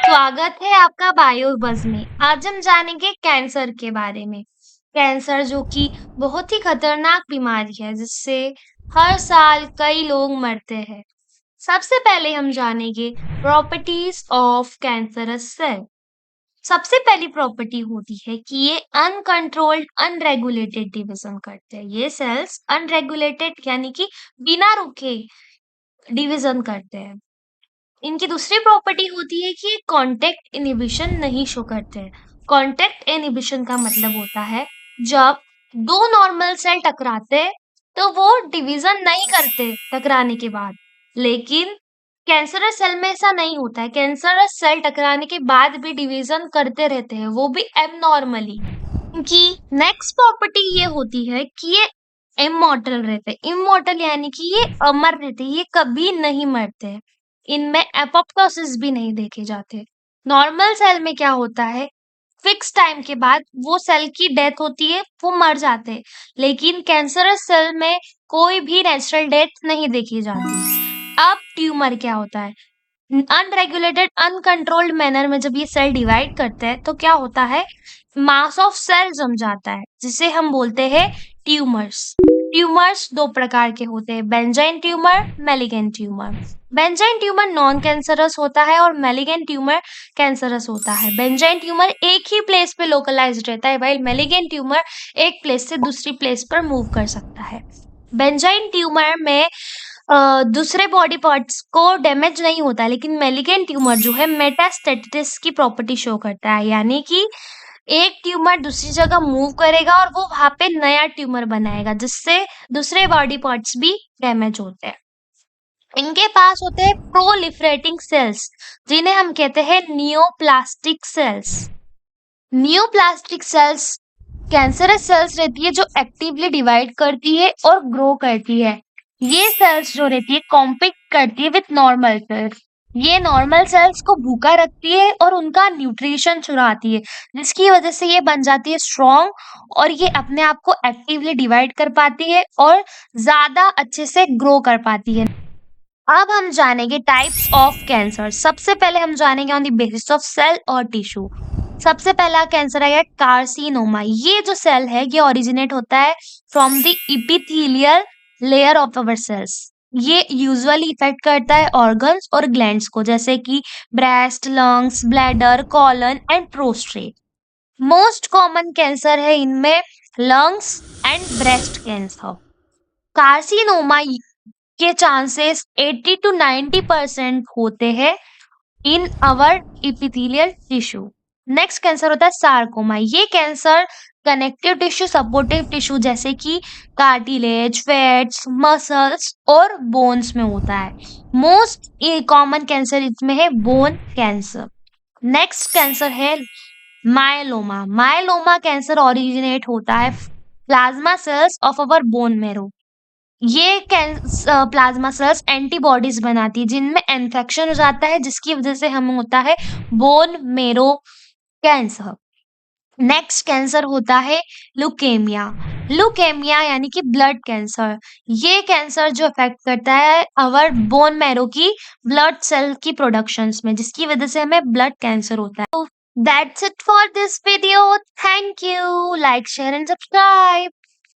स्वागत है आपका बायोबज़ में। आज हम जानेंगे कैंसर के बारे में। कैंसर जो कि बहुत ही खतरनाक बीमारी है जिससे हर साल कई लोग मरते हैं। सबसे पहले हम जानेंगे प्रॉपर्टीज ऑफ कैंसरस सेल। सबसे पहली प्रॉपर्टी होती है कि ये अनकंट्रोल्ड अनरेगुलेटेड डिवीजन करते हैं। ये सेल्स अनरेगुलेटेड यानी कि बिना रुके डिवीजन करते हैं। इनकी दूसरी प्रॉपर्टी होती है कि ये कॉन्टैक्ट इनहिबिशन नहीं शो करते हैं। कॉन्टैक्ट इनहिबिशन का मतलब होता है जब दो नॉर्मल सेल टकराते हैं तो वो डिवीजन नहीं करते टकराने के बाद। लेकिन कैंसरस सेल में ऐसा नहीं होता है। कैंसरस सेल टकराने के बाद भी डिवीजन करते रहते हैं, वो भी एबनॉर्मली। इनकी नेक्स्ट प्रॉपर्टी ये होती है कि ये इमॉर्टल रहते हैं। इमॉर्टल यानी कि ये अमर रहते हैं, ये कभी नहीं मरते। इनमें एपोप्टोसिस भी नहीं देखे जाते। नॉर्मल सेल में क्या होता है, फिक्स टाइम के बाद वो सेल की डेथ होती है, वो मर जाते हैं। लेकिन कैंसरस सेल में कोई भी नेचुरल डेथ नहीं देखी जाती। अब ट्यूमर क्या होता है, अनरेगुलेटेड अनकंट्रोल्ड मैनर में जब ये सेल डिवाइड करते हैं तो क्या होता है, मास ऑफ सेल जम जाता है जिसे हम बोलते हैं ट्यूमर्स। ट्यूमर्स दो प्रकार के होते हैं, benign tumour, malignant tumour. Benign tumour non cancerous होता है और मेलिगेंट ट्यूमर कैंसरस होता है। बेंजाइन ट्यूमर एक ही प्लेस पे लोकलाइज्ड रहता है, वाइल मेलिगेंट ट्यूमर एक प्लेस से दूसरी प्लेस पर मूव कर सकता है। बेंजाइन ट्यूमर में दूसरे बॉडी पार्ट्स को डैमेज नहीं होता, लेकिन मेलिगेंट ट्यूमर जो है मेटास्टेटिस की प्रॉपर्टी शो करता है, यानी कि एक ट्यूमर दूसरी जगह मूव करेगा और वो वहां पे नया ट्यूमर बनाएगा जिससे दूसरे बॉडी पार्ट्स भी डैमेज होते हैं। इनके पास होते हैं प्रोलिफरेटिंग सेल्स जिन्हें हम कहते हैं neoplastic cells. Neoplastic cells cancerous cells रहती है जो एक्टिवली डिवाइड करती है और ग्रो करती है। ये सेल्स जो रहती है कॉम्पीट करती है विथ नॉर्मल सेल्स। ये नॉर्मल सेल्स को भूखा रखती है और उनका न्यूट्रिशन चुराती है, जिसकी वजह से ये बन जाती है स्ट्रॉन्ग और ये अपने आप को एक्टिवली डिवाइड कर पाती है और ज्यादा अच्छे से ग्रो कर पाती है। अब हम जानेंगे टाइप्स ऑफ कैंसर। सबसे पहले हम जानेंगे on the basis of cell और टिश्यू। सबसे पहला कैंसर है कार्सिनोमा। ये जो सेल है ये ओरिजिनेट होता है from the epithelial layer of our cells. ये यूजुअली इफेक्ट करता है ऑर्गन्स और ग्लैंड्स को, जैसे कि breast, lungs, bladder, colon and prostate. Most common cancer है इनमें lungs and breast cancer. Carcinoma के चांसेस 80 to 90% होते हैं in our epithelial tissue. Next cancer होता है सार्कोमा। ये cancer connective tissue, supportive tissue जैसे कि कार्टिलेज, फैट्स, मसल्स और बोन्स में होता है। मोस्ट कॉमन कैंसर इसमें है बोन कैंसर। नेक्स्ट कैंसर है मायलोमा। मायलोमा कैंसर ओरिजिनेट होता है plasma cells of our bone marrow. ये प्लाज्मा सेल्स एंटीबॉडीज बनाती है जिनमें इन्फेक्शन हो जाता है, जिसकी वजह से हमें होता है bone marrow cancer. Next cancer होता है लुकेमिया। लुकेमिया यानी कि ब्लड कैंसर। ये कैंसर जो अफेक्ट करता है अवर बोन मैरो की ब्लड सेल की प्रोडक्शंस में, जिसकी वजह से हमें ब्लड कैंसर होता है। That's it for this video. Thank you. Like, share and subscribe.